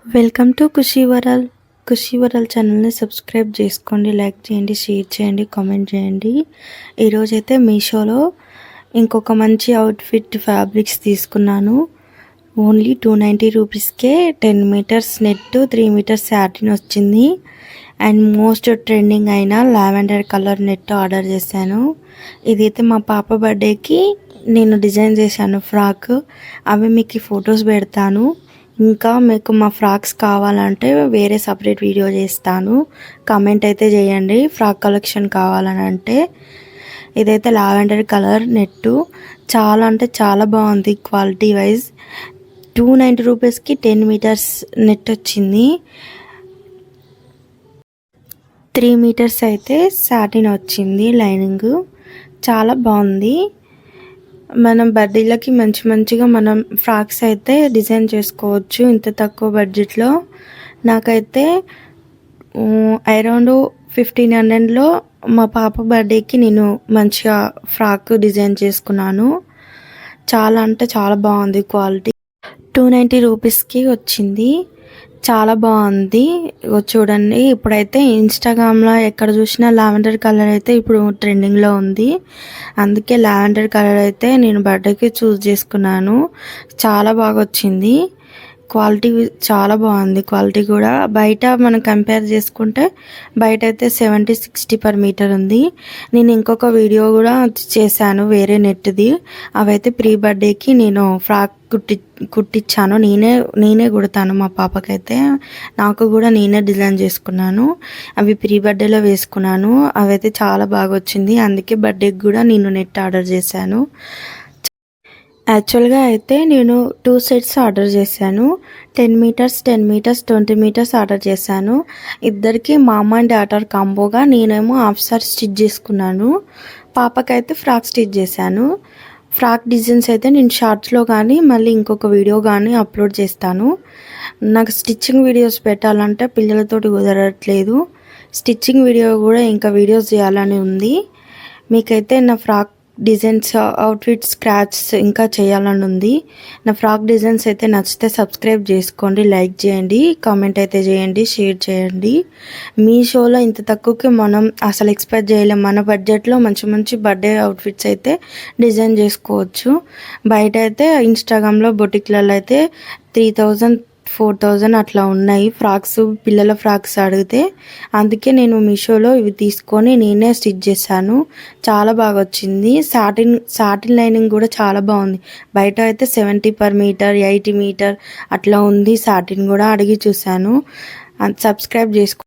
Welcome to ఖుషీ వరల్ ఛానల్ని subscribe చేసుకోండి, like చేయండి, షేర్ చేయండి, కామెంట్ చేయండి. ఈరోజైతే మీషోలో ఇంకొక మంచి అవుట్ఫిట్ ఫ్యాబ్రిక్స్ తీసుకున్నాను. ఓన్లీ 290 రూపీస్కే 10 మీటర్స్ నెట్, 3 మీటర్స్ శాటిన్ వచ్చింది. అండ్ మోస్ట్ ట్రెండింగ్ అయిన లావెండర్ కలర్ నెట్ ఆర్డర్ చేశాను. ఇదైతే మా పాప బర్త్డేకి నేను డిజైన్ చేశాను ఫ్రాక్. అవి మీకు ఫొటోస్ పెడతాను. ఇంకా మీకు మా ఫ్రాక్స్ కావాలంటే వేరే సపరేట్ వీడియో చేస్తాను. కామెంట్ అయితే చేయండి ఫ్రాక్ కలెక్షన్ కావాలని. అంటే ఇదైతే లావెండర్ కలర్ నెట్టు చాలా అంటే చాలా బాగుంది క్వాలిటీ వైజ్. 290 రూపీస్కి 10 మీటర్స్ నెట్ వచ్చింది. 3 మీటర్స్ అయితే సాటిన్ వచ్చింది లైనింగ్. చాలా బాగుంది. మనం బర్త్డేలకి మంచిగా మనం ఫ్రాక్స్ అయితే డిజైన్ చేసుకోవచ్చు ఇంత తక్కువ బడ్జెట్లో. నాకైతే అరౌండ్ 1500లో మా పాప బర్త్డేకి నేను మంచిగా ఫ్రాక్ డిజైన్ చేసుకున్నాను. చాలా అంటే చాలా బాగుంది క్వాలిటీ. 290 రూపీస్కి వచ్చింది. చాలా బాగుంది. చూడండి, ఇప్పుడైతే ఇన్స్టాగ్రామ్లో ఎక్కడ చూసినా లావెండర్ కలర్ అయితే ఇప్పుడు ట్రెండింగ్లో ఉంది. అందుకే లావెండర్ కలర్ అయితే నేను బర్త్డేకి చూస్ చేసుకున్నాను. చాలా బాగా వచ్చింది. క్వాలిటీ చాలా బాగుంది. క్వాలిటీ కూడా బయట మనం కంపేర్ చేసుకుంటే బయట అయితే 70-60 పర్ మీటర్ ఉంది. నేను ఇంకొక వీడియో కూడా చేశాను వేరే నెట్ది. అవైతే ప్రీ బర్త్డేకి నేను ఫ్రాక్ కుట్టించాను. నేనే కుడతాను మా పాపకైతే. నాకు కూడా నేనే డిజైన్ చేసుకున్నాను. అవి ప్రీ బర్త్డేలో వేసుకున్నాను. అవైతే చాలా బాగా వచ్చింది. అందుకే బర్త్డేకి కూడా నేను నెట్ ఆర్డర్ చేశాను. యాక్చువల్గా అయితే నేను 2 సెట్స్ ఆర్డర్ చేశాను. 10 మీటర్స్ 20 మీటర్స్ ఆర్డర్ చేశాను. ఇద్దరికి మామ అండ్ డాటర్ కాంబోగా నేనేమో హాఫ్ సార్ స్టిచ్ చేసుకున్నాను. పాపకైతే ఫ్రాక్ స్టిచ్ చేశాను. ఫ్రాక్ డిజైన్స్ అయితే నేను షార్ట్స్లో కానీ మళ్ళీ ఇంకొక వీడియో కానీ అప్లోడ్ చేస్తాను. నాకు స్టిచ్చింగ్ వీడియోస్ పెట్టాలంటే పిల్లలతోటి కుదరట్లేదు. స్టిచ్చింగ్ వీడియో కూడా ఇంకా వీడియోస్ చేయాలని ఉంది. మీకైతే నా ఫ్రాక్ డిజైన్స్ అవుట్ఫిట్ స్క్రాచ్ ఇంకా చేయాలని ఉంది. నా ఫ్రాక్ డిజైన్స్ అయితే నచ్చితే సబ్స్క్రైబ్ చేసుకోండి, లైక్ చేయండి, కామెంట్ అయితే చేయండి, షేర్ చేయండి. మీషోలో ఇంత తక్కువకి మనం అసలు ఎక్స్పెక్ట్ చేయలేం. మన బడ్జెట్లో మంచి బర్త్డే అవుట్ఫిట్స్ అయితే డిజైన్ చేసుకోవచ్చు. బయట అయితే ఇన్స్టాగ్రామ్లో బొటిక్లలో అయితే 3000-4000 అట్లా ఉన్నాయి ఫ్రాక్స్, పిల్లల ఫ్రాక్స్ అడిగితే. అందుకే నేను మీషోలో ఇవి తీసుకొని నేనే స్టిచ్ చేశాను. చాలా బాగా వచ్చింది. సాటిన్ లైనింగ్ కూడా చాలా బాగుంది. బయట అయితే 70 పర్ మీటర్, 80 మీటర్ అట్లా ఉంది. సాటిన్ కూడా అడిగి చూశాను. సబ్స్క్రైబ్ చేసుకో.